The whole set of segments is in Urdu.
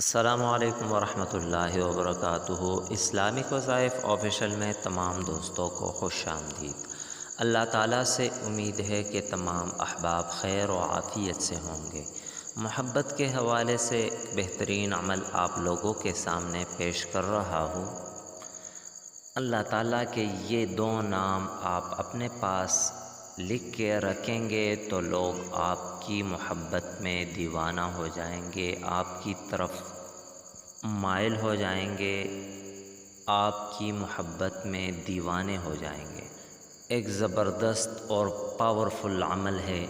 السلام علیکم ورحمۃ اللہ وبرکاتہ۔ اسلامک وظائف آفیشل میں تمام دوستوں کو خوش آمدید۔ اللہ تعالیٰ سے امید ہے کہ تمام احباب خیر و عافیت سے ہوں گے۔ محبت کے حوالے سے بہترین عمل آپ لوگوں کے سامنے پیش کر رہا ہوں۔ اللہ تعالیٰ کے یہ دو نام آپ اپنے پاس لکھ کے رکھیں گے تو لوگ آپ کی محبت میں دیوانہ ہو جائیں گے، آپ کی طرف مائل ہو جائیں گے، آپ کی محبت میں دیوانے ہو جائیں گے۔ ایک زبردست اور پاورفل عمل ہے۔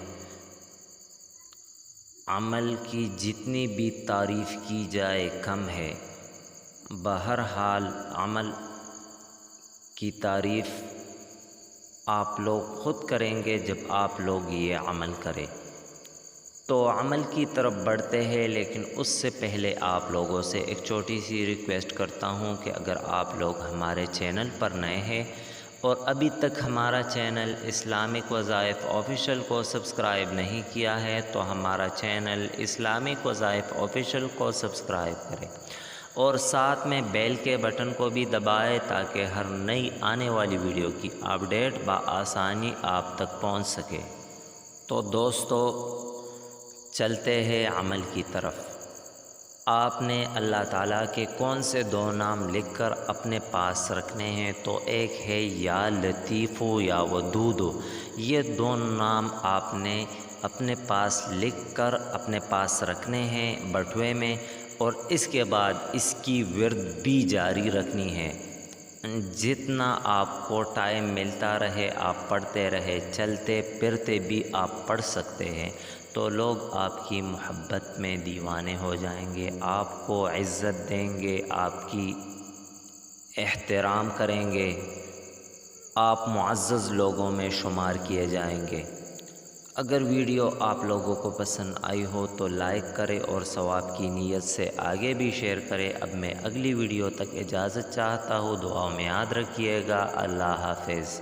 عمل کی جتنی بھی تعریف کی جائے کم ہے۔ بہرحال عمل کی تعریف آپ لوگ خود کریں گے جب آپ لوگ یہ عمل کریں۔ تو عمل کی طرف بڑھتے ہیں، لیکن اس سے پہلے آپ لوگوں سے ایک چھوٹی سی ریکویسٹ کرتا ہوں کہ اگر آپ لوگ ہمارے چینل پر نئے ہیں اور ابھی تک ہمارا چینل اسلامک وظائف آفیشل کو سبسکرائب نہیں کیا ہے تو ہمارا چینل اسلامک وظائف آفیشل کو سبسکرائب کریں اور ساتھ میں بیل کے بٹن کو بھی دبائیں تاکہ ہر نئی آنے والی ویڈیو کی اپڈیٹ بآسانی آپ تک پہنچ سکے۔ تو دوستو چلتے ہیں عمل کی طرف۔ آپ نے اللہ تعالیٰ کے کون سے دو نام لکھ کر اپنے پاس رکھنے ہیں؟ تو ایک ہے یا لطیف یا ودود۔ یہ دو نام آپ نے اپنے پاس لکھ کر اپنے پاس رکھنے ہیں بٹوے میں، اور اس کے بعد اس کی ورد بھی جاری رکھنی ہے۔ جتنا آپ کو ٹائم ملتا رہے آپ پڑھتے رہے، چلتے پھرتے بھی آپ پڑھ سکتے ہیں، تو لوگ آپ کی محبت میں دیوانے ہو جائیں گے، آپ کو عزت دیں گے، آپ کی احترام کریں گے، آپ معزز لوگوں میں شمار کیے جائیں گے۔ اگر ویڈیو آپ لوگوں کو پسند آئی ہو تو لائک کرے اور ثواب کی نیت سے آگے بھی شیئر کرے۔ اب میں اگلی ویڈیو تک اجازت چاہتا ہوں، دعاؤں میں یاد رکھیے گا۔ اللہ حافظ۔